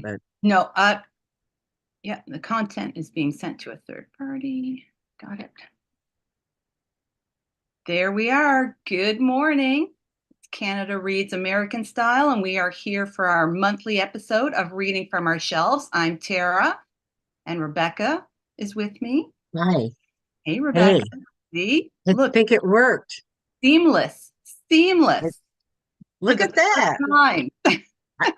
but No, yeah, the content is being sent to a third party. Got it. There we are. Good morning. It's Canada Reads American Style, and we are here for our monthly episode of Reading from Our Shelves. I'm Tara, and Rebecca is with me. hi. Hey, Rebecca. Hey, See? I Look, think it worked. seamless, I- seamless for Look the at that. third time.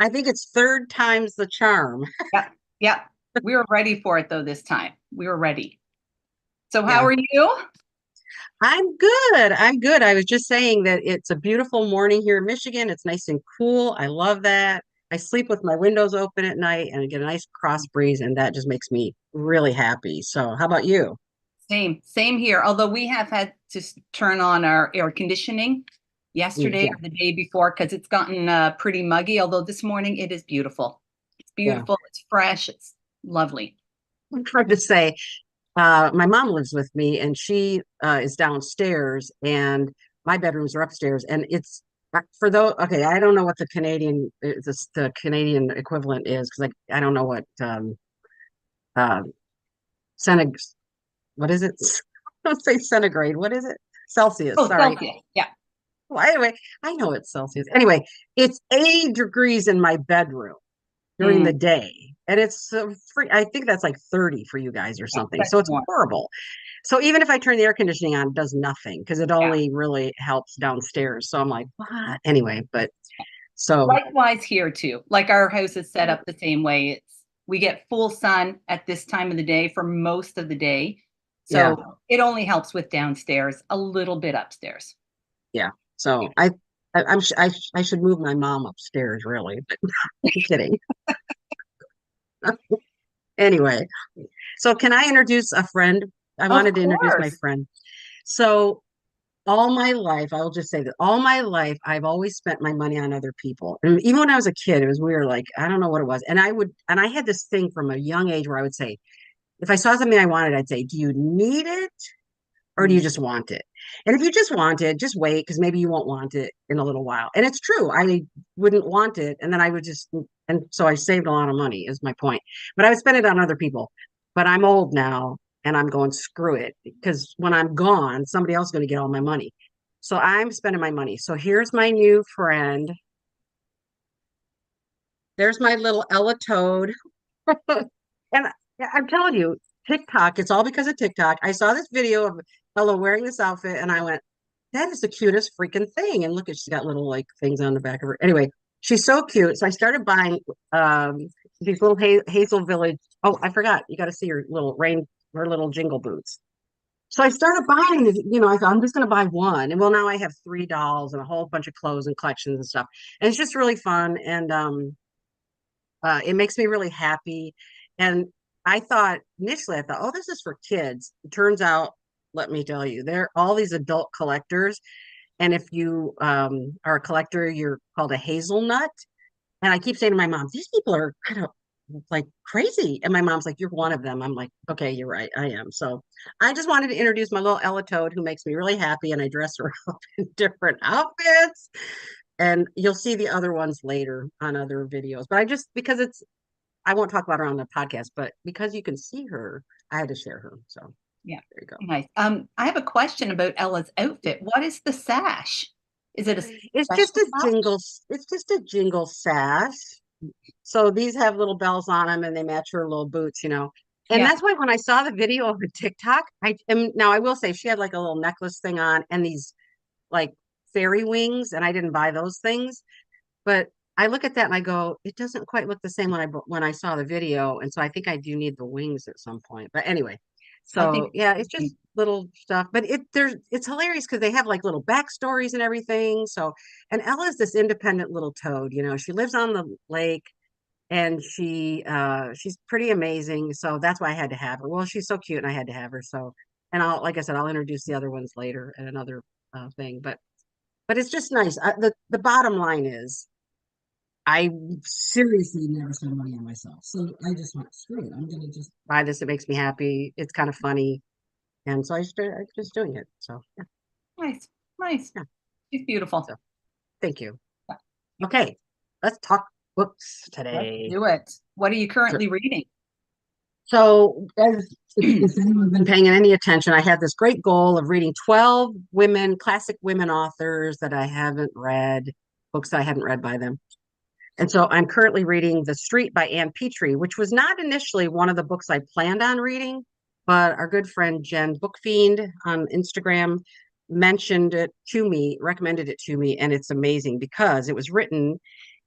I think it's third time's the charm. Yeah, yeah. We were ready for it, though, this time. We were ready. So how Yeah, are you? I'm good. I'm good. I was just saying that it's a beautiful morning here in Michigan. It's nice and cool. I love that. I sleep with my windows open at night and I get a nice cross breeze, and that just makes me really happy. So, how about you? Same here. Although we have had to turn on our air conditioning yesterday Yeah, or the day before because it's gotten pretty muggy. Although this morning it is beautiful. It's yeah. beautiful. It's fresh. It's lovely. I'm trying to say, my mom lives with me and she is downstairs and my bedrooms are upstairs, and it's for those, okay, I don't know what the Canadian equivalent is, because I don't know what uh centig what is it? Don't say centigrade. What is it? Celsius. Oh, Sorry. Celsius. Yeah. Well, anyway, I know it's Celsius. Anyway, it's 80 degrees in my bedroom during Mm, the day. And it's free. I think that's like 30 for you guys or yeah, something. that's So it's warm. horrible. So even if I turn the air conditioning on, it does nothing because it Yeah. only really helps downstairs. So I'm like, what? Anyway, but so Likewise here too. Like our house is set up the same way. We get full sun at this time of the day for most of the day. yeah, So it only helps with downstairs, a little bit upstairs. yeah. So I should move my mom upstairs really, but I'm kidding. Anyway, so can I introduce a friend? I Of wanted to introduce my course. friend. So all my life, I'll just say that all my life, I've always spent my money on other people. And even when I was a kid, it was weird. Like, I don't know what it was. And I had this thing from a young age where I would say, if I saw something I wanted, I'd say, do you need it or do you Mm, just want it? And if you just want it, just wait, because maybe you won't want it in a little while. And it's true. I wouldn't want it. And then I would just, and so I saved a lot of money, is my point. But I would spend it on other people. But I'm old now and I'm going, screw it. Because when I'm gone, somebody else is going to get all my money. So I'm spending my money. So here's my new friend. There's my little Ella Toad. And I'm telling you, TikTok, it's all because of TikTok. I saw this video of Ella wearing this outfit and I went, that is the cutest freaking thing. And look at, she's got little like things on the back of her. Anyway, she's so cute. So I started buying these little Hazel Village. Oh, I forgot. You got to see her little jingle boots. So I started buying these, I thought I'm just going to buy one. And well, now I have 3 dolls and a whole bunch of clothes and collections and stuff. And it's just really fun. And it makes me really happy. And I thought initially, I thought, oh, this is for kids. It turns out, let me tell you, there are all these adult collectors. And if you are a collector, you're called a hazelnut. And I keep saying to my mom, these people are kind of like crazy. And my mom's like, you're one of them. I'm like, okay, you're right. I am. So I just wanted to introduce my little Ella Toad, who makes me really happy. And I dress her up in different outfits. And you'll see the other ones later on other videos. But because I won't talk about her on the podcast, but because you can see her, I had to share her. So yeah. there you go. Nice. I have a question about Ella's outfit. What is the sash? Is it a It's special just a sash? jingle, it's just a jingle sash. So these have little bells on them and they match her little boots. And Yeah. that's why when I saw the video of the TikTok, I am now I will say she had like a little necklace thing on and these like fairy wings, and I didn't buy those things. But I look at that and I go, it doesn't quite look the same when I saw the video, and so I think I do need the wings at some point. But anyway, I think so yeah, it's just little stuff, but it's hilarious because they have like little backstories and everything. So, and Ella's this independent little toad. She lives on the lake and she's pretty amazing. So that's why I had to have her. Well, she's so cute, and I had to have her. So, and like I said, I'll introduce the other ones later at another thing. But it's just nice. The bottom line is I seriously never spend money on myself. So I just went, screw it. I'm gonna just buy this. It makes me happy. It's kind of funny. And so I'm just doing it. So yeah, nice. Nice. yeah. She's beautiful. So thank you. Okay. Let's talk. books Let's today. do it. What are you So, currently reading? so as if you've been paying any attention, I have this great goal of reading 12 classic women authors that I haven't read, books I hadn't read by them. And so I'm currently reading The Street by Ann Petry, which was not initially one of the books I planned on reading, but our good friend Jen Bookfiend on Instagram mentioned it to me, recommended it to me, and it's amazing because it was written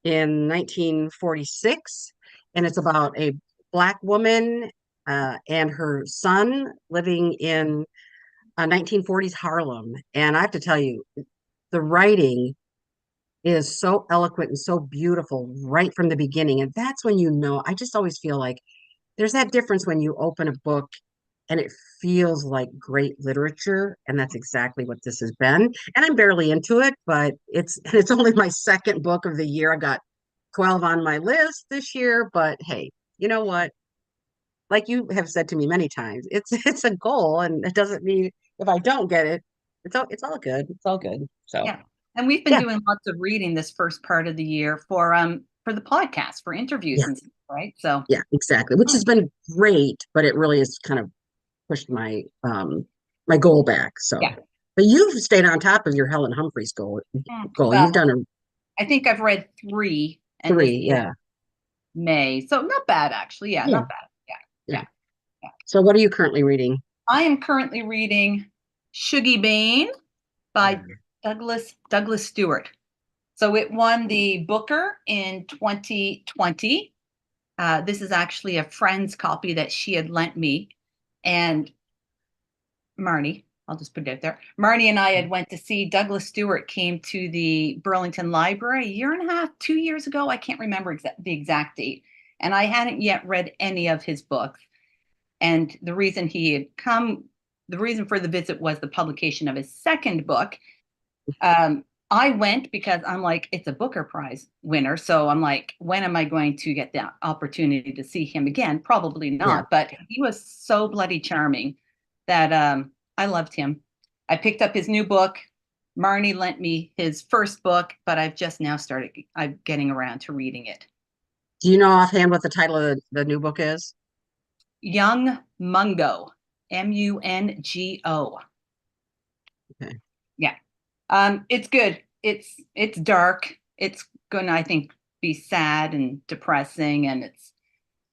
in 1946, and it's about a Black woman and her son living in 1940s Harlem. And I have to tell you, the writing is so eloquent and so beautiful right from the beginning. And that's when you know, I just always feel like there's that difference when you open a book and it feels like great literature. And that's exactly what this has been. And I'm barely into it, but it's only my second book of the year. I got 12 on my list this year, but hey, you know what? Like you have said to me many times, it's a goal, and it doesn't mean if I don't get it, it's all good. It's all good. So Yeah. And we've been yeah, doing lots of reading this first part of the year for the podcast, for interviews yeah, and stuff, right? So yeah, exactly. Which mm, has been great, but it really has kind of pushed my goal back. So yeah. but you've stayed on top of your Helen Humphreys goal. You've Well, done a I think I've read three, and this three, is yeah. May. So not bad, actually. Yeah, Yeah, not bad. Yeah, yeah. yeah, yeah. So what are you currently reading? I am currently reading Shuggie Bain by Douglas Stuart. So it won the Booker in 2020. This is actually a friend's copy that she had lent me, and Marnie, I'll just put it out there. Marnie and I had went to see Douglas Stewart came to the Burlington Library a year and a half, 2 years ago. I can't remember the exact date. And I hadn't yet read any of his books. And the reason he had come, the reason for the visit was the publication of his second book. I went because I'm like, it's a Booker Prize winner. So I'm like, when am I going to get the opportunity to see him again? Probably Yeah. not. But he was so bloody charming that I loved him. I picked up his new book. Marnie lent me his first book, but I've just now started I'm getting around to reading it. Do you know offhand what the title of the new book is? Young Mungo, Mungo. Okay. Yeah. It's good. It's dark. It's gonna, I think, be sad and depressing, and it's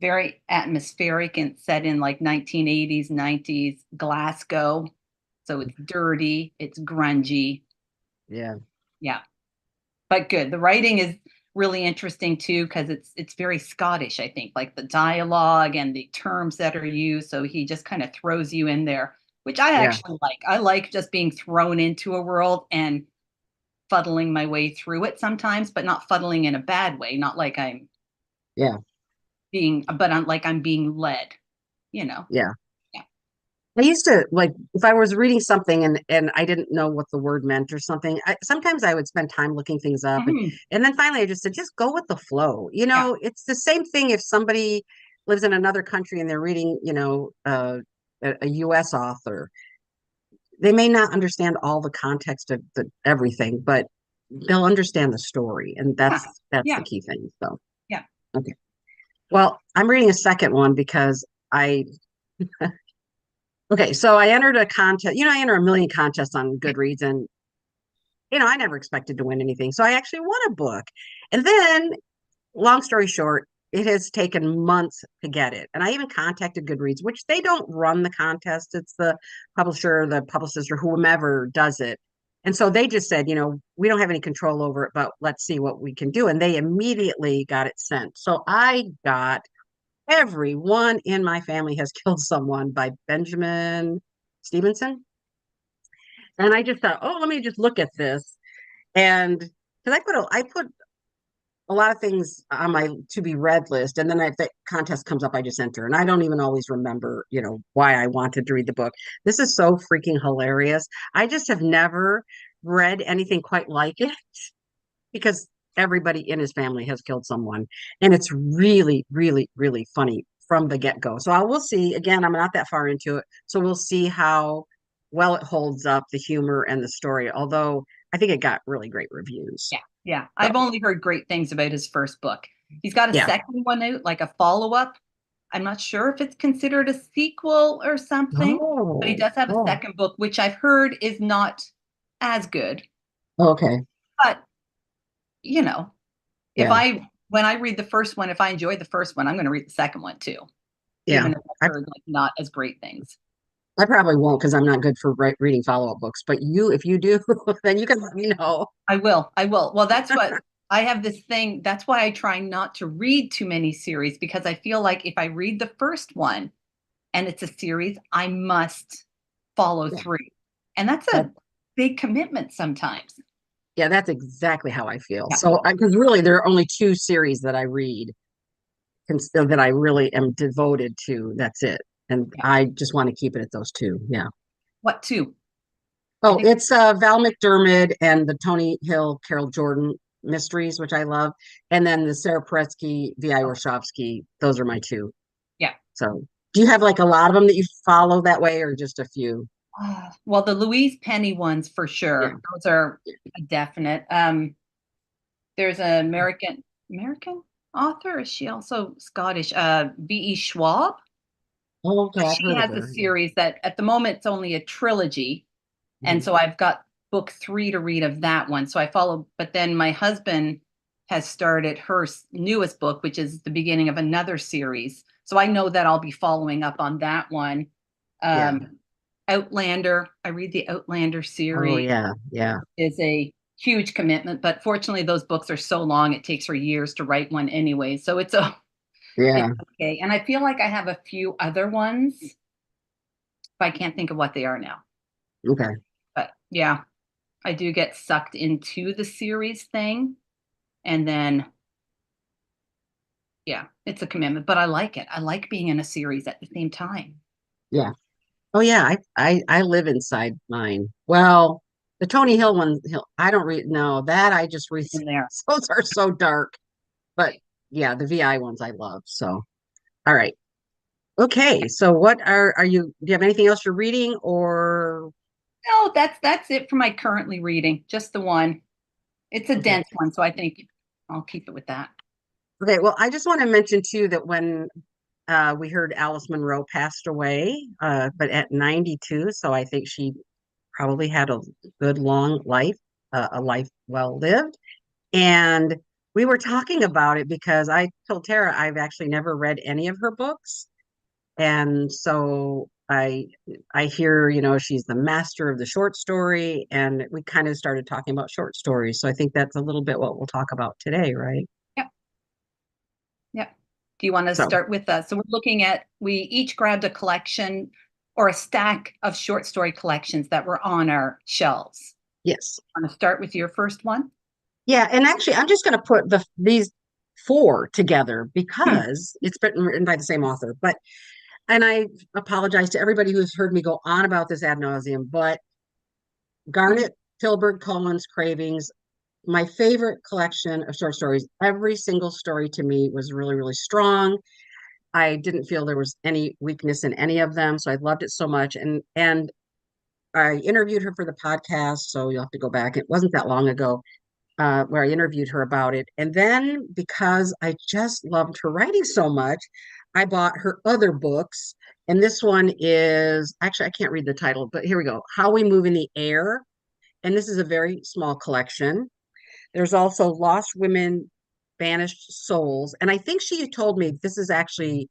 very atmospheric and set in like 1980s, 90s Glasgow. So it's dirty, it's grungy. Yeah. Yeah, but good. The writing is really interesting too because it's very Scottish, I think, like the dialogue and the terms that are used. So he just kind of throws you in there, which I Yeah. actually like. I like just being thrown into a world and fuddling my way through it sometimes, but not fuddling in a bad way. Not like I'm Yeah. but I'm like I'm being led, you know. Yeah. Yeah. I used to like if I was reading something and I didn't know what the word meant or something, sometimes I would spend time looking things up Mhm. and then finally I just said, just go with the flow. You Yeah. know, it's the same thing if somebody lives in another country and they're reading, a US author. They may not understand all the context of everything, but they'll understand the story. And Yeah. that's the Yeah. key thing. So Yeah. okay. Well, I'm reading a second one because I okay, so I entered a contest. You know, I enter a million contests on Goodreads, and I never expected to win anything. So I actually won a book. And then, long story short, it has taken months to get it. And I even contacted Goodreads, which they don't run the contest. It's the publisher, the publicist, or whomever does it. And so they just said, we don't have any control over it, but let's see what we can do. And they immediately got it sent. So I got Everyone in My Family Has Killed Someone by Benjamin Stevenson. And I just thought, oh, let me just look at this. And because I put a lot of things on my to be read list, and then if the contest comes up, I just enter. And I don't even always remember, why I wanted to read the book. This is so freaking hilarious. I just have never read anything quite like it because everybody in his family has killed someone. And it's really, really, really funny from the get-go. So I will see. Again, I'm not that far into it. So we'll see how well it holds up, the humor and the story. Although I think it got really great reviews. Yeah. Yeah. So I've only heard great things about his first book. He's got a Yeah. second one out, like a follow-up. I'm not sure if it's considered a sequel or something, but he Oh, does have a oh, second book, which I've heard is not as good. okay. But, you know, if Yeah. I when I read the first one, if I enjoy the first one, I'm going to read the second one too, Yeah. even if I've heard like not as great things. I probably won't because I'm not good for reading follow-up books. But if you do, then you can let me know. I will. I will. Well, that's what I have this thing. That's why I try not to read too many series because I feel like if I read the first one and it's a series, I must follow Yeah, through. And that's that a big commitment sometimes. yeah, that's exactly how I feel. Yeah. So, because really, there are only two series that I read that I really am devoted to. That's it, and Yeah. I just want to keep it at those two. Yeah. What two? I Oh, think it's Val McDermid and the Tony Hill, Carol Jordan mysteries, which I love, and then the Sarah Paretsky, V.I. oh, Warshawski. Those are my two. yeah. So, do you have like a lot of them that you follow that way, or just a few? Well, the Louise Penny ones for Yeah. sure. Those are a definite. There's an American author. Is she also Scottish? V.E. Schwab. Oh, okay, I've She heard of has a her. series that at the moment it's only a trilogy. And Mhm. so I've got book 3 to read of that one. So I follow, but then my husband has started her newest book, which is the beginning of another series. So I know that I'll be following up on that one. Yeah. Outlander, I read the Outlander Oh, series, yeah. Yeah. is a huge commitment, but fortunately those books are so long, it takes her years to write one anyway. So Yeah. it's okay. And I feel like I have a few other ones, but I can't think of what they are now. Okay. But yeah, I do get sucked into the series thing. And then, yeah, it's a commitment, but I like it. I like being in a series at the same time. Yeah. Oh, yeah. I live inside mine. Well, the Tony Hill one, I don't read. No, that I just read. In there. Those are so dark. But yeah, the VI ones I love. So, all right. Okay. So, what are you? Do you have anything else you're reading or? No, that's it for my currently reading. Just the one. It's a Okay. dense one, so I think I'll keep it with that. Okay. Well, I just want to mention too that when we heard Alice Munro passed away, but at 92, so I think she probably had a good long life, a life well lived. And we were talking about it because I told Tara I've actually never read any of her books. And so I hear, she's the master of the short story, and we kind of started talking about short stories. So I think that's a little bit what we'll talk about today, right? Yep. Yep. Do you want to So, start with us? So we each grabbed a collection or a stack of short story collections that were on our shelves. yes. Want to start with your first one? Yeah, and actually I'm just going to put these four together because it's been written by the same author. And I apologize to everybody who's heard me go on about this ad nauseum, but Garnett, Kilberg, Cohen's Cravings, my favorite collection of short stories. Every single story to me was really, really strong. I didn't feel there was any weakness in any of them, so I loved it so much. And I interviewed her for the podcast, so you'll have to go back. It wasn't that long ago where I interviewed her about it. And then because I just loved her writing so much, I bought her other books. And this one is actually, I can't read the title, but here we go, How We Move in the Air. And this is a very small collection. There's also Lost Women, Banished Souls. And I think she told me this is actually,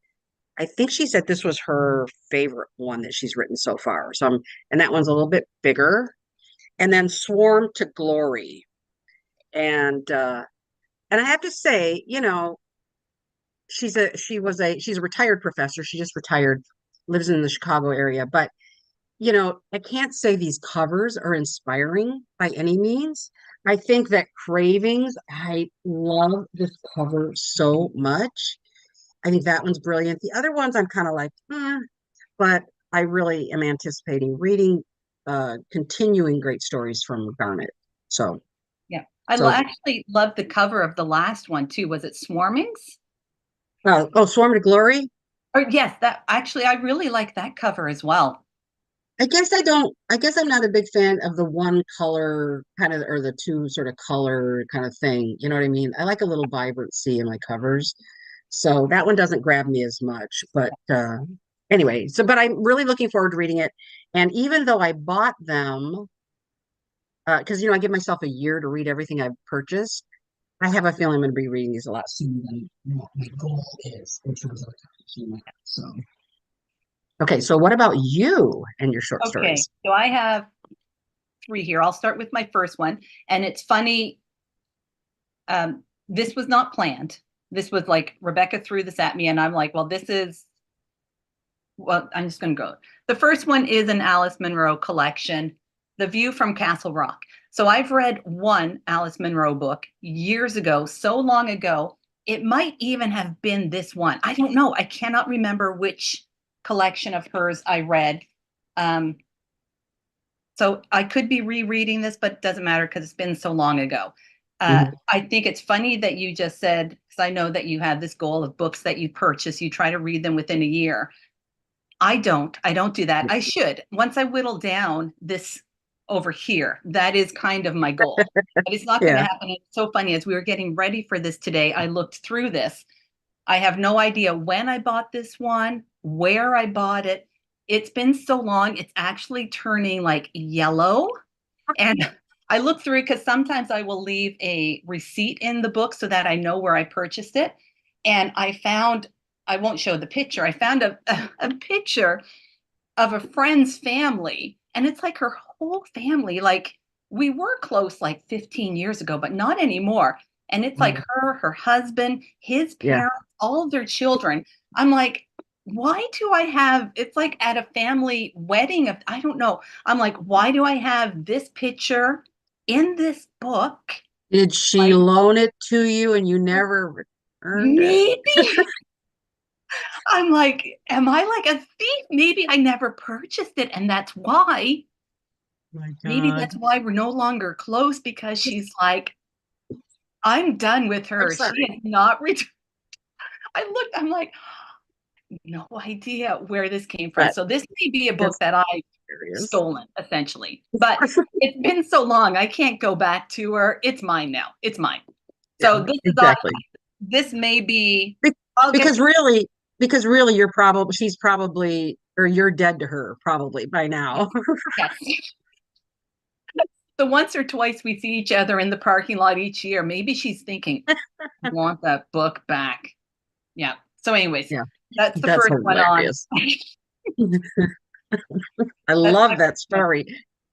I think she said this was her favorite one that she's written so far. And that one's a little bit bigger. And then Swarm to Glory. And and I have to say, she's a retired professor. She just retired, lives in the Chicago area. But I can't say these covers are inspiring by any means. I think that Cravings, I love this cover so much. I think that one's brilliant. The other ones I'm kind of like, but I really am anticipating reading continuing great stories from Garnett. So, Yeah. so Actually loved the cover of the last one too. Was it Swarmings? Swarm to Glory. Or yes, that actually I really like that cover as well. I guess I'm not a big fan of the one color kind of or the two sort of color kind of thing. You know what I mean? I like a little vibrancy in my covers. So that one doesn't grab me as much. But anyway, so but I'm really looking forward to reading it. And even though I bought them, because I give myself a year to read everything I've purchased, I have a feeling I'm going to be reading these a lot sooner than what my goal is in terms of accomplishing that. So okay, so what about you and your short Okay, stories? so I have three here. I'll start with my first one. And it's funny. This was not planned. This was like Rebecca threw this at me, and I'm like, well, I'm just going to go. The first one is an Alice Munro collection, The View from Castle Rock. So I've read one Alice Munro book years ago, so long ago. It might even have been this one. I don't know. I cannot remember which collection of hers I read. So I could be rereading this, but it doesn't matter because it's been so long ago. Mhm. I think it's funny that you just said, because I know that you had this goal of books that you purchase, you try to read them within a year. I don't do that. I should. Once I whittle down this over here, that is kind of my goal. But it's not going to Yeah. happen. It's so funny. As we were getting ready for this today, I looked through this. I have no idea when I bought this one, where I bought it. It's been so long, it's actually turning like yellow. And I look through it because sometimes I will leave a receipt in the book so that I know where I purchased it. And I won't show the picture. I found a picture of a friend's family, and it's like her whole family. Like we were close like 15 years ago, but not anymore. And it's like Wow. her husband, his Yeah. parents, all of their children. I'm like, why do I have it's like at a family wedding of I don't know. I'm like, why do I have this picture in this book? Did she Like loan it to you and you never returned it? maybe I'm like, am I like a thief? Maybe I never purchased it, and that's why. My Maybe God. that's why we're no longer close because she's like, I'm done with I'm her. She sorry. has not returned. I'm like, no idea where this came from. But So this may be a book that's that I've hilarious. stolen, essentially. But it's been so long, I can't go back to her. It's mine now. It's mine. Yeah, So exactly. this may be, Be- I'll get Because to really, because really she's probably, or you're dead to her probably by now. yes. The once or twice we see each other in the parking lot each year, maybe she's thinking, I want that book back. Yeah. So, anyways, Yeah, that's the that's first one on. hilarious. I That's my love that one. story.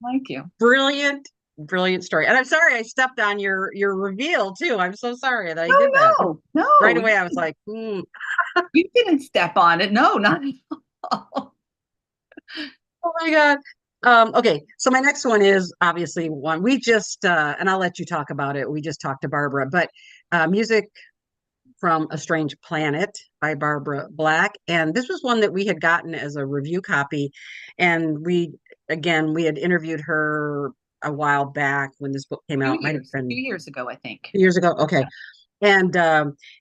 Thank you. Brilliant, brilliant story. And I'm sorry I stepped on your reveal too. I'm so sorry that I No, did that. no, Right no. away, I was like, hmm. You didn't step on it. No, not at all. Oh my God. Okay, so my next one is obviously one we just and I'll let you talk about it. We just talked to Barbara, but music from A Strange Planet by Barbara Black. And this was one that we had gotten as a review copy. And we had interviewed her a while back when this book came out. Might have Few been years ago, I think. 2 years ago. Okay. And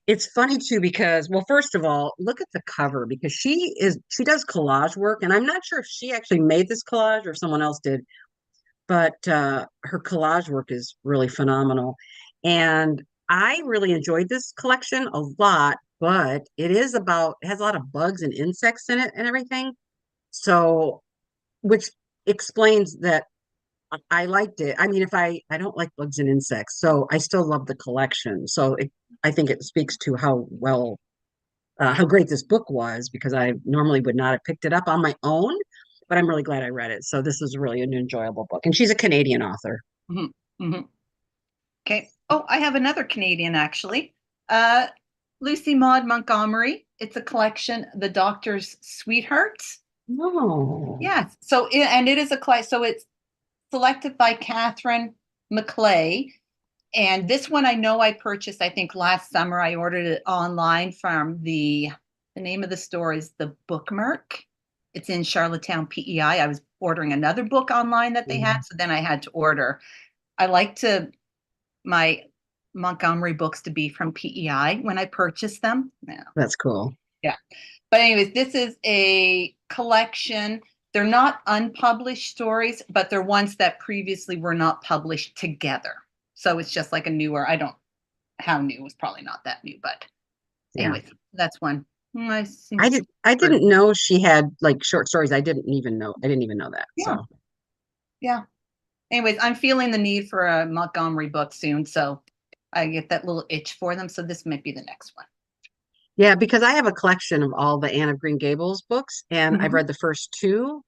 it's funny too because, well, first of all, look at the cover because she does collage work, and I'm not sure if she actually made this collage or if someone else did, but her collage work is really phenomenal. And I really enjoyed this collection a lot, but it has a lot of bugs and insects in it and everything. So, which explains that I liked it. I mean, if I don't like bugs and insects, so I still love the collection. I think it speaks to how great this book was because I normally would not have picked it up on my own, but I'm really glad I read it. So this is really an enjoyable book, and she's a Canadian author. Hmm. Hmm. Okay. Oh, I have another Canadian actually. Uh, Lucy Maud Montgomery. It's a collection, The Doctor's Sweethearts. No, Yes. And it is a collection. So it's selected by Catherine McClay. And this one I know I purchased, I think last summer. I ordered it online from the name of the store is The Bookmark. It's in Charlottetown, PEI. I was ordering another book online that they had, so then I had to order. I like to my Montgomery books to be from PEI when I purchase them. Yeah. that's cool. Yeah. But anyways, this is a collection. they're not unpublished stories, but they're ones that previously were not published together. So it's just like a newer, I don't, how new was probably not that new, but Yeah. anyways, that's one. I didn't know she had like short stories. I didn't even know that. Yeah. So Yeah. Anyways, I'm feeling the need for a Montgomery book soon, so I get that little itch for them. So this might be the next one. yeah, because I have a collection of all the Anne of Green Gables books, and I've Mhm. read the first two.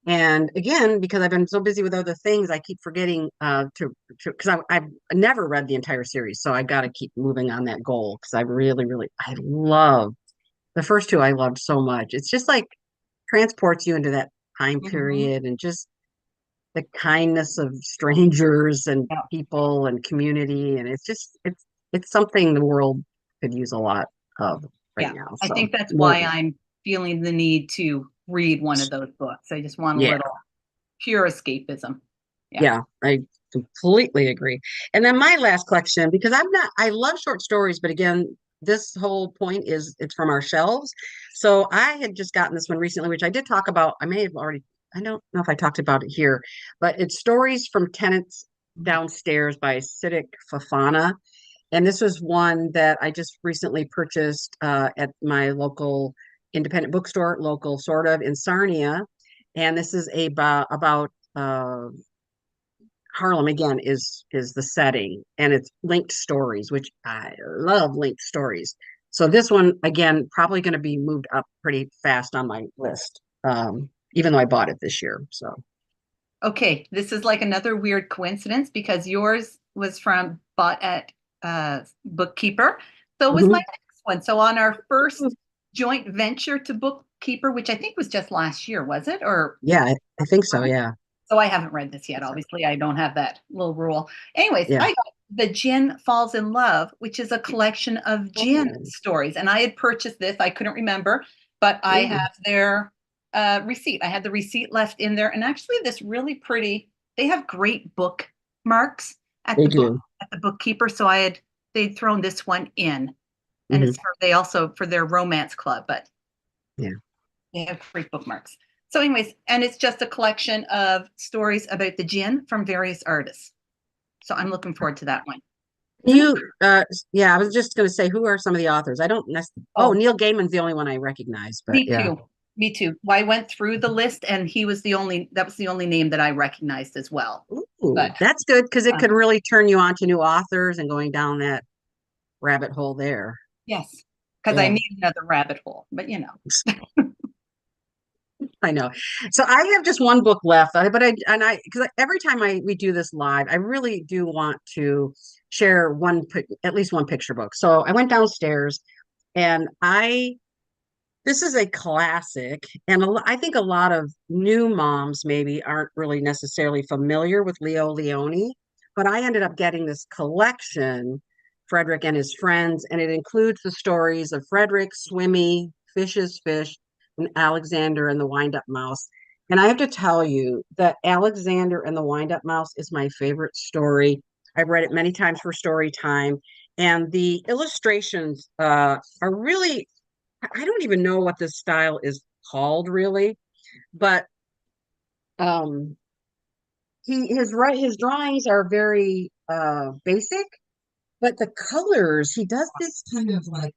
And again, because I've been so busy with other things, I keep forgetting to because I've never read the entire series, so I got to keep moving on that goal because I really, really I love the first two. I loved so much. It's just like transports you into that time Mhm. period and just the kindness of strangers and Yeah. people and community, and it's something the world could use a lot of right Yeah. now. I So think that's more, why I'm feeling the need to read one of those books. I just want a yeah. little pure escapism. Yeah. Yeah, I completely agree. And then my last collection, because I love short stories, but again, this whole point is it's from our shelves. So I had just gotten this one recently, which I did talk about. I may have already, I don't know if I talked about it here, but it's Stories from Tenants Downstairs by Sidik Fofana. And this was one that I just recently purchased at my local independent bookstore, local sort of in Sarnia. And this is about Harlem again is the setting, and it's linked stories, which I love linked stories. So this one again probably going to be moved up pretty fast on my list, even though I bought it this year. So Okay, this is like another weird coincidence because yours was from bought at Bookkeeper. So was my mhm. next one. So on our first joint venture to Bookkeeper, which I think was just last year, was it? Or Yeah, I think so. Yeah, so I haven't read this yet. Obviously, I don't have that little rule. Anyways, yeah. I got The Djinn Falls in Love, which is a collection of Djinn Oh, stories. And I had purchased this. I couldn't remember, but I yeah, have their receipt. I had the receipt left in there. And actually, this really pretty, they have great bookmarks they do. at the bookkeeper. So they'd thrown this one in. And Hmm. they also for their romance club, but Yeah. they have great bookmarks. So, anyways, and it's just a collection of stories about the Djinn from various artists. So I'm looking forward to that one. You, yeah, I was just going to say, who are some of the authors? I don't necessarily. Oh, Oh, Neil Gaiman's the only one I recognize, but me yeah. too. Me too. Well, I went through the list and that was the only name that I recognized as well. Ooh, But that's good because it um, could really turn you on to new authors and going down that rabbit hole there. yes, because I Yeah, need another rabbit hole, but I know. So I have just one book left, but because every time we do this live, I really do want to share at least one picture book. So I went downstairs and this is a classic, and I think a lot of new moms maybe aren't really necessarily familiar with Leo Lionni, but I ended up getting this collection, Frederick and His Friends, and it includes the stories of Frederick, Swimmy, Fish's Fish, and Alexander and the Wind-Up Mouse. And I have to tell you that Alexander and the Wind-Up Mouse is my favorite story. I've read it many times for story time, and the illustrations are really I don't even know what this style is called really, but um his drawings are very basic, but the colors he does this kind of like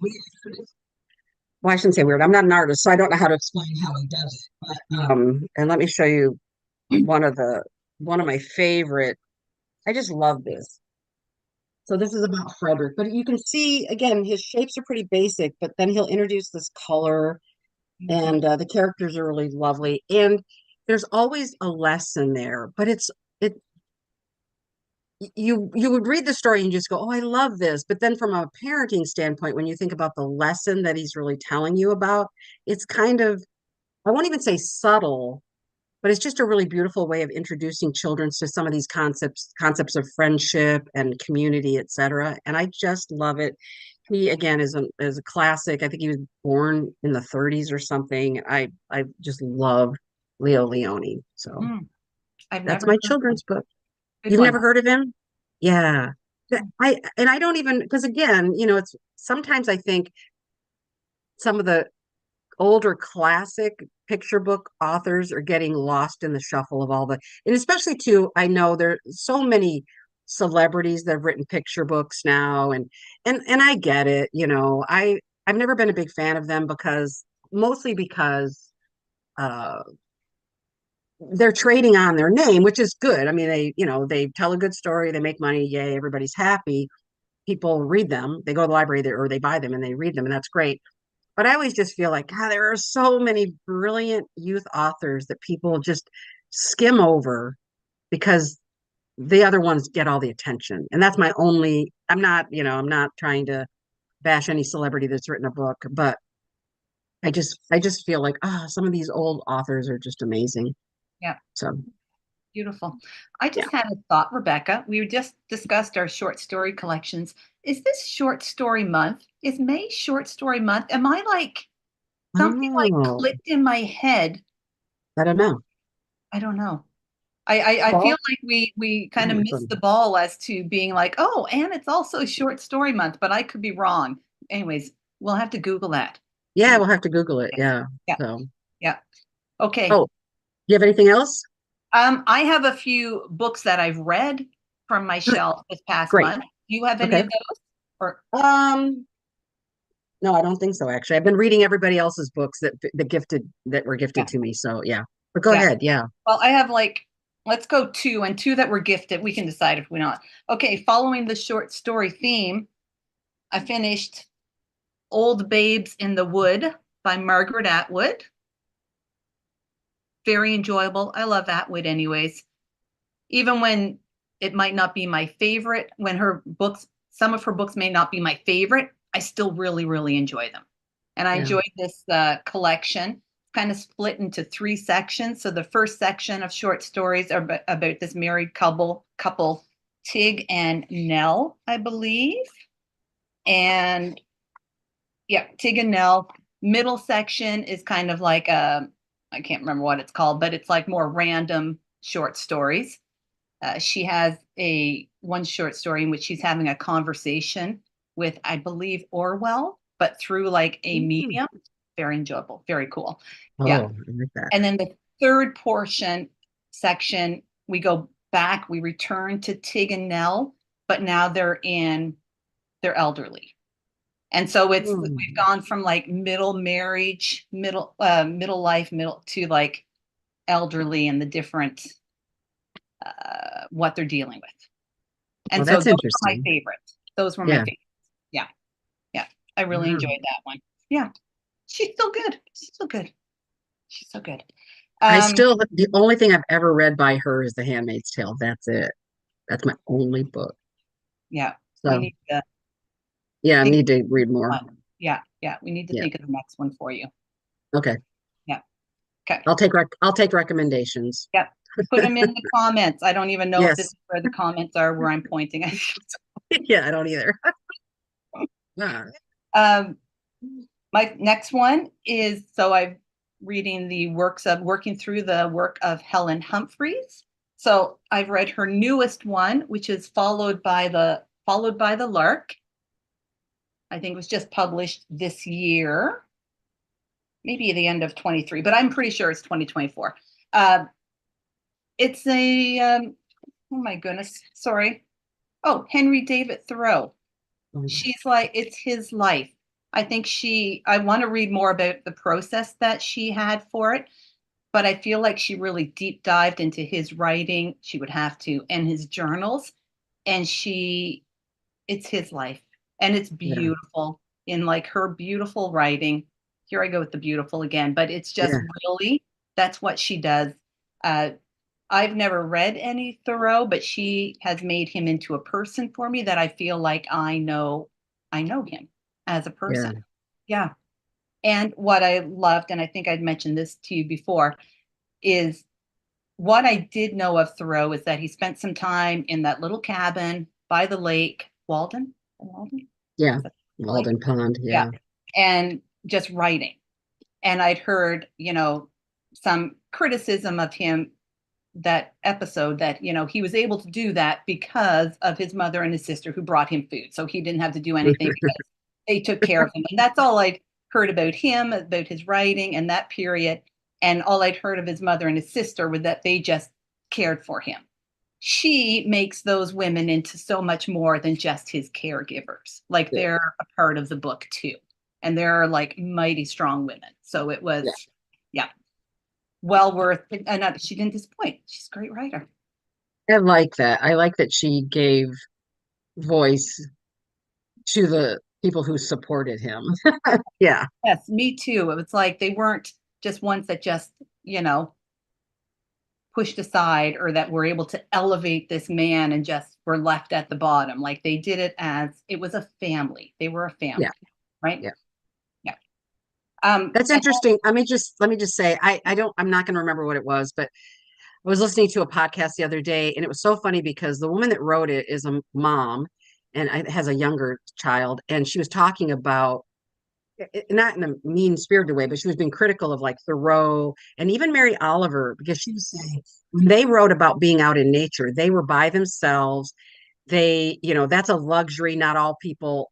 weird. Well, I shouldn't say weird. I'm not an artist, so I don't know how to explain how he does it. But and let me show you one of my favorite. I just love this. So this is about Frederick, but you can see again his shapes are pretty basic, but then he'll introduce this color and the characters are really lovely and there's always a lesson there but it you would read the story and just go, oh, I love this, but then from a parenting standpoint when you think about the lesson that he's really telling you about, it's kind of, I won't even say subtle, but it's just a really beautiful way of introducing children to some of these concepts of friendship and community, etc. And I just love it. He again is a classic. I think he was born in the 30s or something. I just love Leo Lionni. So Mm, I've that's never my heard of him. children's book. Good You've one. never heard of him? Yeah. I don't even, because again, it's sometimes I think some of the older classic picture book authors are getting lost in the shuffle of all the, and especially too, I know there's so many celebrities that have written picture books now, and I get it, I've never been a big fan of them because mostly because uh they're trading on their name, which is good. I mean, they tell a good story, they make money, yay, everybody's happy. People read them, they go to the library or they buy them and they read them, and that's great. But I always just feel like, God, there are so many brilliant youth authors that people just skim over because the other ones get all the attention. And that's my only, I'm not trying to bash any celebrity that's written a book, but I just feel like, some of these old authors are just amazing. Yeah. So, Beautiful. I yeah. just had a thought, Rebecca. We just discussed our short story collections. Is this short story month? Is May short story month? Am I like something like Oh, clicked in my head? I don't know. I don't know. I feel Well, like we kind of oh, missed the ball as to being like, oh, and it's also short story month, but I could be wrong. Anyways, we'll have to Google that. yeah, See. we'll have to Google it. Yes. Yeah. Yeah. So, Yeah. Okay. oh, you have anything else? I have a few books that I've read from my shelf this past Great. month. Do you have any Okay. of those? Or Um, no, I don't think so, actually. I've been reading everybody else's books that were gifted yeah, to me. So yeah. But go yeah. ahead. Yeah. Well, I have like, let's go two and two that were gifted. We can decide if we not. Okay, following the short story theme, I finished Old Babes in the Wood by Margaret Atwood. Very enjoyable. I love Atwood anyways. Even when it might not be my favorite, when her books, some of her books may not be my favorite, I still really, really enjoy them. And I Yeah. enjoyed this collection, kind of split into three sections. So the first section of short stories are about this married couple, Tig and Nell, I believe. And yeah, Tig and Nell. Middle section is kind of like I can't remember what it's called, but it's like more random short stories. She has a one short story in which she's having a conversation with, I believe, Orwell, but through like a Mhm. medium. Very enjoyable, very cool. Yeah. Oh, I like that. And then the third portion section, we go back, we return to Tig and Nell, but now they're elderly. And so we've Mm. gone from like middle marriage, middle life, middle to like elderly and the different what they're dealing with. Well, And so that's those were my interesting. favorites. Those were my Yeah. favorites. Yeah. Yeah. I really Wow. enjoyed that one. Yeah. She's still good. She's still good. She's so good. The Um, only thing I've ever read by her is The Handmaid's Tale. That's it. That's my only book. yeah, we So need to yeah, I think need of to read more. one. Yeah, yeah, we need to Yeah. think of the next one for you. Okay. Yeah. Okay. I'll take recommendations. Yeah. Put them in the comments. I don't even know if this Yes. is where the comments are where I'm pointing. Yeah, I don't either. Ah, um, my next one is so I'm reading the working through the work of Helen Humphreys. So I've read her newest one, which is followed by the Lark. I think it was just published this year, maybe at the end of 23, but I'm pretty sure it's 2024. Uh, it's a oh my goodness, sorry. Oh, Henry David Thoreau. She's like, it's his life. I want to read more about the process that she had for it, but I feel like she really deep dived into his writing. She would have to, and his journals. And it's his life. And it's yeah, beautiful in like her beautiful writing. Here I go with the beautiful again, but it's just yeah, really, that's what she does. Uh, I've never read any Thoreau, but she has made him into a person for me that I feel like I know him as a yeah, person. Yeah. And what I loved, and I think I'd mentioned this to you before, is what I did know of Thoreau is that he spent some time in that little cabin by the lake, Walden, Walden, yeah. is that the lake? Walden Pond. Yeah, Yeah, and just writing. And I'd heard, some criticism of him that episode that he was able to do that because of his mother and his sister who brought him food, so he didn't have to do anything because they took care of him, and that's all I'd heard about him, about his writing and that period. And all I'd heard of his mother and his sister was that they just cared for him. She makes those women into so much more than just his caregivers. Like Yeah. they're a part of the book too. And they're like mighty strong women. So it was, Yeah. yeah, well worth it. And she didn't disappoint. She's a great writer. I like that. I like that she gave voice to the people who supported him. Yeah. Yes, me too. It was like they weren't just ones that just, you know, pushed aside or that were able to elevate this man and just were left at the bottom. Like they did it as it was a family. They were a family, Yeah. right? Yeah. Yeah. That's And interesting. Let me just say, I'm not going to remember what it was, but I was listening to a podcast the other day, and it was so funny because the woman that wrote it is a mom and has a younger child, and she was talking about not in a mean spirited way, but she was being critical of like Thoreau and even Mary Oliver because she was saying when they wrote about being out in nature, they were by themselves. That's a luxury. Not all people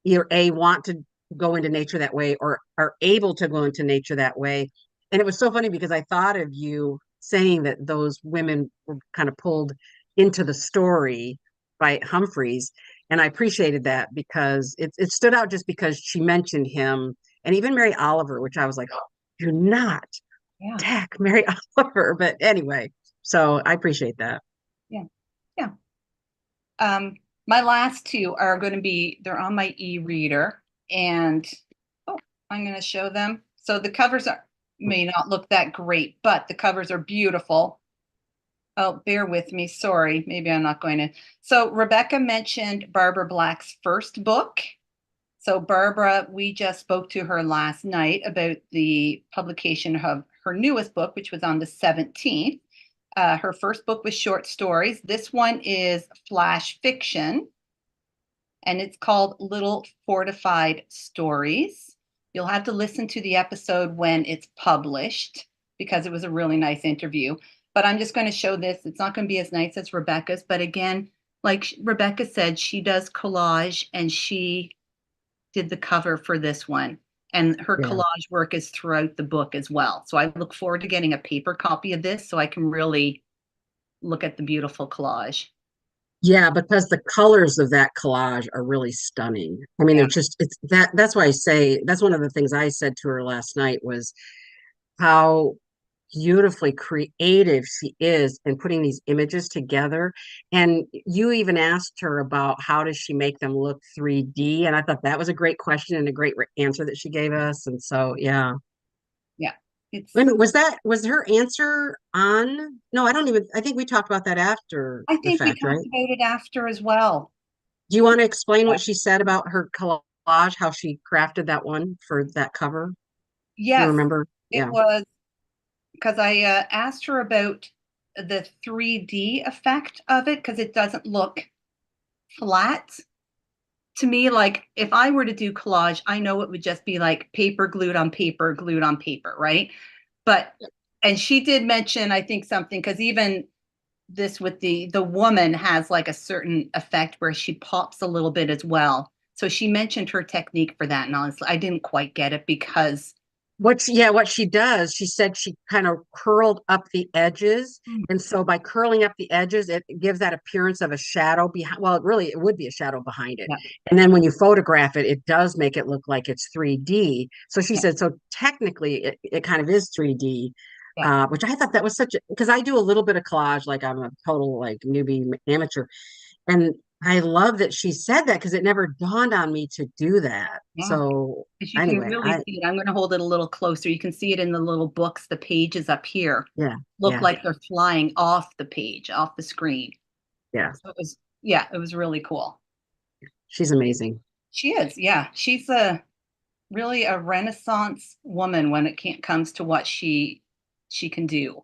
either A, want to go into nature that way or are able to go into nature that way. And it was so funny because I thought of you saying that those women were kind of pulled into the story by Humphreys. And I appreciated that because it stood out just because she mentioned him and even Mary Oliver, which I was like, oh, do not yeah, attack Mary Oliver. But anyway, so I appreciate that. yeah, yeah. Um, my last two are going to be, they're on my e-reader and oh, I'm going to show them. So the covers may not look that great, but the covers are beautiful. Oh, bear with me. Sorry. Maybe I'm not going to. So Rebecca mentioned Barbara Black's first book. So Barbara, we just spoke to her last night about the publication of her newest book, which was on the 17th. Her first book was short stories. This one is flash fiction, and it's called Little Fortified Stories. You'll have to listen to the episode when it's published because it was a really nice interview. But I'm just going to show this. It's not going to be as nice as Rebecca's, but again, like Rebecca said, she does collage and she did the cover for this one. And her Yeah. collage work is throughout the book as well. So I look forward to getting a paper copy of this so I can really look at the beautiful collage. Yeah, because the colors of that collage are really stunning. I mean, Yeah. that's why I say that's one of the things I said to her last night was how beautifully creative she is in putting these images together. And you even asked her about how does she make them look 3D? And I thought that was a great question and a great answer that she gave us. And so, yeah. Yeah. It's Wait a minute, was her answer on? No, I think we talked about that after I the think we fact, right? talked about it after as well. Do you want to explain what she said about her collage, how she crafted that one for that cover? Do you Yes, remember? it Yeah. was because I asked her about the 3D effect of it because it doesn't look flat to me. Like if I were to do collage, I know it would just be like paper glued on paper, right? But and she did mention, I think something because even this with the woman has like a certain effect where she pops a little bit as well. So she mentioned her technique for that, and honestly, I didn't quite get it because What she does, she said she kind of curled up the edges. And so by curling up the edges, it gives that appearance of a shadow behind. Well, it would be a shadow behind it. yeah, And then when you photograph it, it does make it look like it's 3D. So she yeah, said, so technically it kind of is 3D, yeah, which I thought that was because I do a little bit of collage, like I'm a total like newbie amateur. And I love that she said that because it never dawned on me to do that. yeah. So As you can anyway, really see it, I'm going to hold it a little closer. You can see it in the little books. The pages up here yeah, look yeah, like they're flying off the page, off the screen. yeah. So it was, yeah, it was really cool. She's amazing. She is, yeah. She's a really a Renaissance woman when it comes to what she can do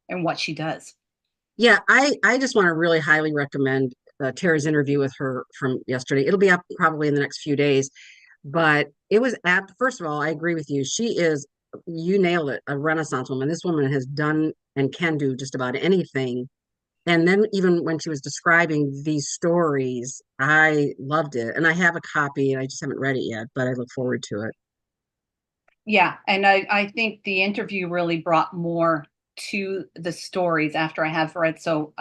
and what she does. Yeah, I just want to really highly recommend Tara's interview with her from yesterday. It'll be up probably in the next few days, but it was apt. First of all, I agree with you. You nailed it, a Renaissance woman. This woman has done and can do just about anything. And then even when she was describing these stories, I loved it. And I have a copy and I just haven't read it yet, but I look forward to it. Yeah, and I think the interview really brought more to the stories after I have read. So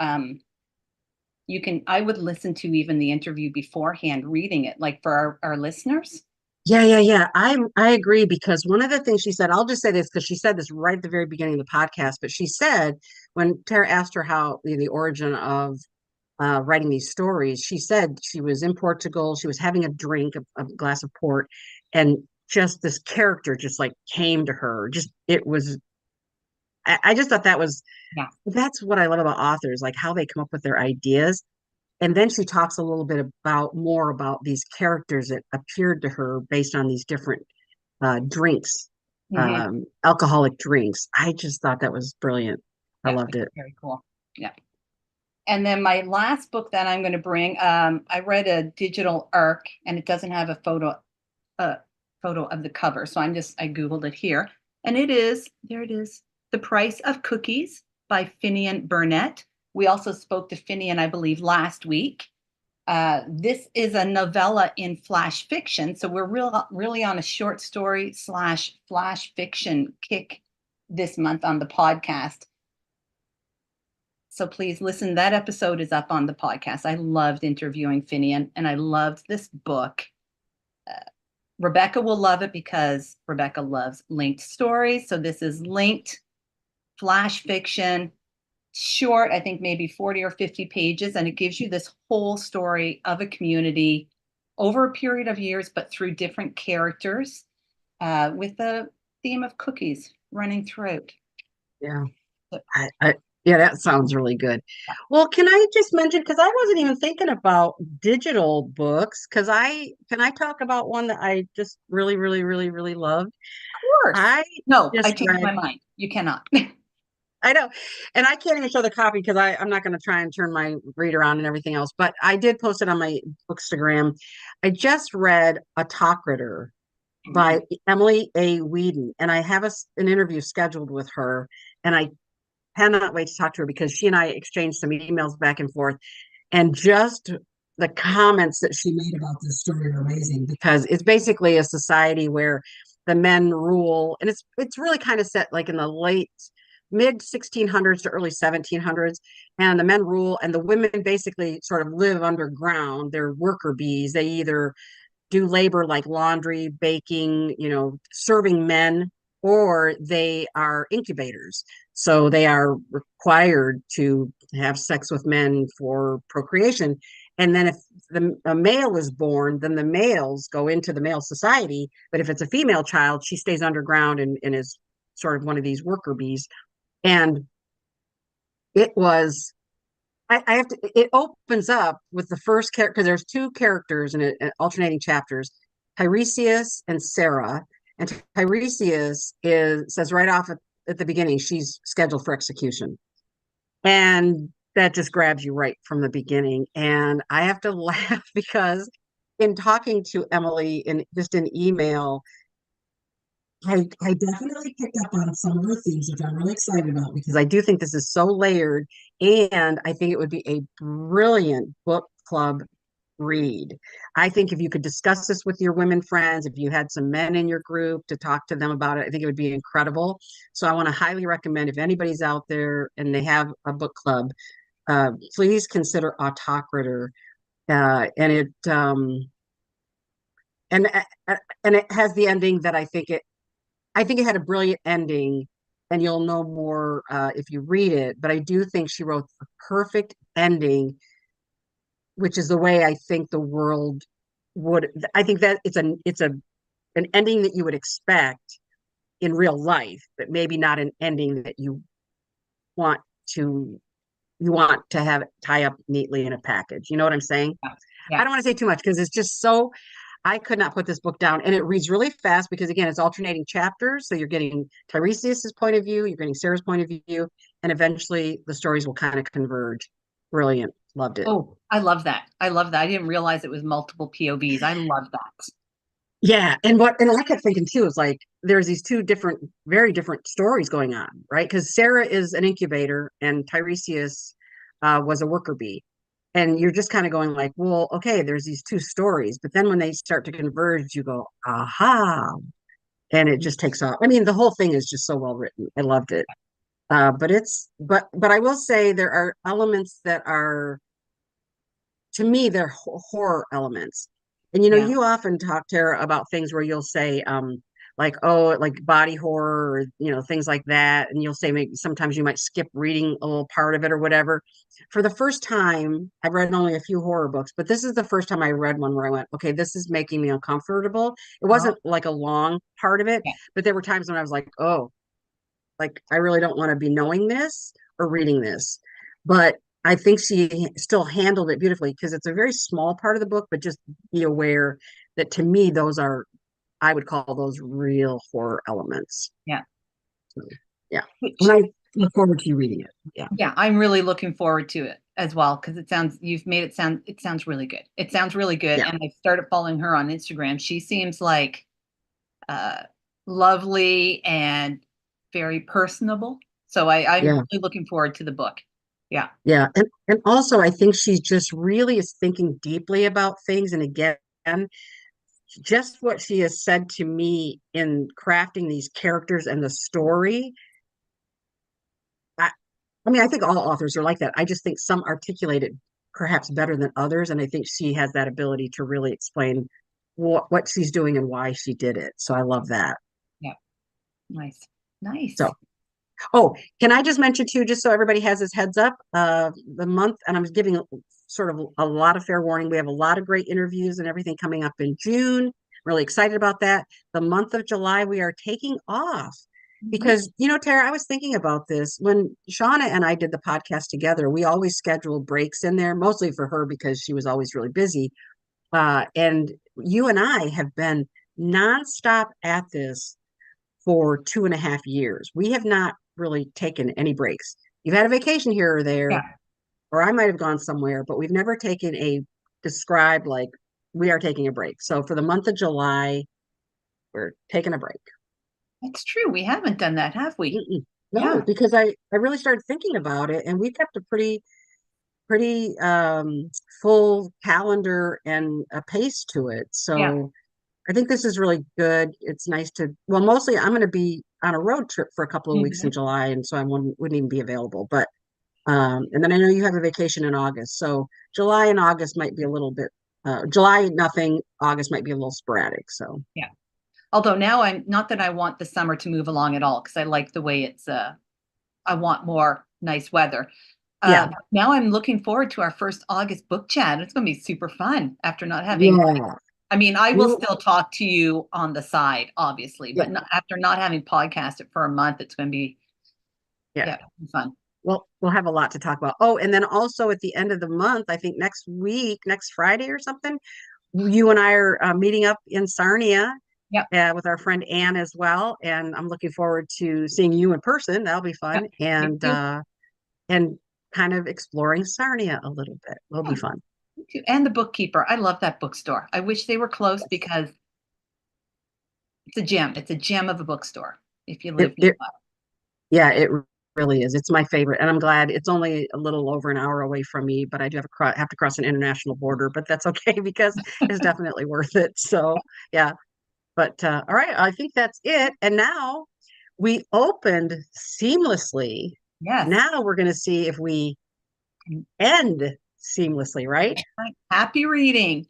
you can I would listen to even the interview beforehand, reading it, like for our listeners. Yeah. I agree because one of the things she said, I'll just say this because she said this right at the very beginning of the podcast, but she said when Tara asked her how the origin of writing these stories, she said she was in Portugal, she was having a drink, a glass of port, and just this character just like came to her. Just it was I just thought that was Yeah. that's what I love about authors, like how they come up with their ideas. And then she talks a little bit about more about these characters that appeared to her based on these different drinks, Hmm. alcoholic drinks. I just thought that was brilliant. I Yeah, loved it's it. very cool. Yeah. And then my last book that I'm going to bring, I read a digital arc, and it doesn't have a photo of the cover, so I googled it here, and there it is, The Price of Cookies by Finian Burnett. We also spoke to Finian, I believe, last week. This is a novella in flash fiction, so we're really on a short story slash flash fiction kick this month on the podcast. So please listen. That episode is up on the podcast. I loved interviewing Finian, and I loved this book. Rebecca will love it because Rebecca loves linked stories. So this is linked flash fiction, short, I think maybe 40 or 50 pages, and it gives you this whole story of a community over a period of years, but through different characters, with the theme of cookies running throughout. Yeah. I yeah, that sounds really good. Well, can I just mention because I wasn't even thinking about digital books because I talk about one that I just really loved. Of course. I No, I just changed read my mind. You cannot. I know. And I can't even show the copy because I'm not going to try and turn my reader on and everything else. But I did post it on my Bookstagram. I just read Autokrator by Emily A. Weedon. And I have an interview scheduled with her. And I cannot wait to talk to her because she and I exchanged some emails back and forth. And just the comments that she made about this story are amazing because it's basically a society where the men rule. And it's really kind of set like in the late mid 1600s to early 1700s, and the men rule and the women basically sort of live underground. They're worker bees. They either do labor like laundry, baking, serving men, or they are incubators. So they are required to have sex with men for procreation. And then if a male is born, then the males go into the male society. But if it's a female child, she stays underground and is sort of one of these worker bees. And it was I have to it opens up with the first character because there's two characters in it, alternating chapters, Tiresias and Sarah. And Tiresias says right off at the beginning she's scheduled for execution. And that just grabs you right from the beginning. And I have to laugh because in talking to Emily in just an email, I definitely picked up on some of the themes, which I'm really excited about because I do think this is so layered, and I think it would be a brilliant book club read. I think if you could discuss this with your women friends, if you had some men in your group to talk to them about it, I think it would be incredible. So I want to highly recommend if anybody's out there and they have a book club, please consider Autokrator. And it has the ending that I think it had a brilliant ending, and you'll know more if you read it. But I do think she wrote the perfect ending, which is the way I think the world would. I think that it's an ending that you would expect in real life, but maybe not an ending that want to you want to have it tie up neatly in a package. You know what I'm saying? Yeah. I Yeah. don't want to say too much because it's just so I could not put this book down. And it reads really fast because, again, it's alternating chapters. So you're getting Tiresias's point of view, you're getting Sarah's point of view, and eventually the stories will kind of converge. Brilliant. Loved it. Oh, I love that. I love that. I didn't realize it was multiple POVs. I love that. Yeah. And I kept thinking too, is like there's these two different, very different stories going on, right? Because Sarah is an incubator and Tiresias was a worker bee. And you're just kind of going like, well, okay, there's these two stories. But then when they start to converge, you go, aha, and it just takes off. I mean, the whole thing is just so well written. I loved it. But I will say there are elements that are, to me, they're horror elements. And Yeah. you often talk, Tara, about things where you'll say, like, oh, like body horror, or things like that. And you'll say maybe sometimes you might skip reading a little part of it or whatever. For the first time, I've read only a few horror books, but this is the first time I read one where I went, okay, this is making me uncomfortable. It Oh, wasn't like a long part of it, yeah. but there were times when I was like, oh, like I really don't want to be knowing this or reading this. But I think she still handled it beautifully because it's a very small part of the book, but just be aware that to me, those are, I would call those real horror elements. Yeah. So, yeah. And Which, I look forward to you reading it. Yeah. yeah, I'm really looking forward to it as well because you've made it sounds really good. It sounds really good. Yeah. And I started following her on Instagram. She seems like uh, lovely and very personable. So I'm Yeah. really looking forward to the book. Yeah. Yeah. And also I think she just really is thinking deeply about things. And again, just what she has said to me in crafting these characters and the story. I mean, I think all authors are like that. I just think some articulate it perhaps better than others, and I think she has that ability to really explain what she's doing and why she did it. So I love that. Yeah. Nice. Nice. So, oh, can I just mention too, just so everybody has his heads up, the month, and I'm giving sort of a lot of fair warning. We have a lot of great interviews and everything coming up in June. Really excited about that. The month of July, we are taking off. Mhm. Because, Tara, I was thinking about this when Shauna and I did the podcast together. We always scheduled breaks in there, mostly for her because she was always really busy. And you and I have been nonstop at this for 2.5 years. We have not really taken any breaks. You've had a vacation here or there, Yeah. or I might have gone somewhere, but we've never taken a described like we are taking a break. So for the month of July, we're taking a break. That's true. We haven't done that, have we? Mm-mm. No, Yeah. because I really started thinking about it, and we kept a pretty full calendar and a pace to it. Yeah. So I think this is really good. It's nice to, well, mostly I'm going to be on a road trip for a couple of weeks in Mhm. July, and so I wouldn't even be available. But and then I know you have a vacation in August, so July and August might be a little bit. July nothing, August might be a little sporadic. So Yeah. Although now I'm not that I want the summer to move along at all because I like the way I want more nice weather. yeah, Now I'm looking forward to our first August book chat. It's going to be super fun after not having, yeah, I mean, I will you, still talk to you on the side, obviously, yeah, but not, after not having podcasted for a month, it's going to be, yeah. yeah, fun. Well, we'll have a lot to talk about. Oh, and then also at the end of the month, I think next week, next Friday or something, you and I are meeting up in Sarnia Yep. with our friend Ann as well, and I'm looking forward to seeing you in person. That'll be Yep. fun, Me too. and kind of exploring Sarnia a little bit. Will be Yeah, fun. me too. And the bookkeeper. I love that bookstore. I wish they were close Yes. because it's a gem. It's a gem of a bookstore if you It, live it, nearby. yeah, it really is. It's my favorite, and I'm glad it's only a little over an hour away from me, but I do have to cross an international border, but that's okay because it's definitely worth it. So, yeah. But all right, I think that's it. And now we opened seamlessly. Yes. Now we're going to see if we end seamlessly, right? Happy reading.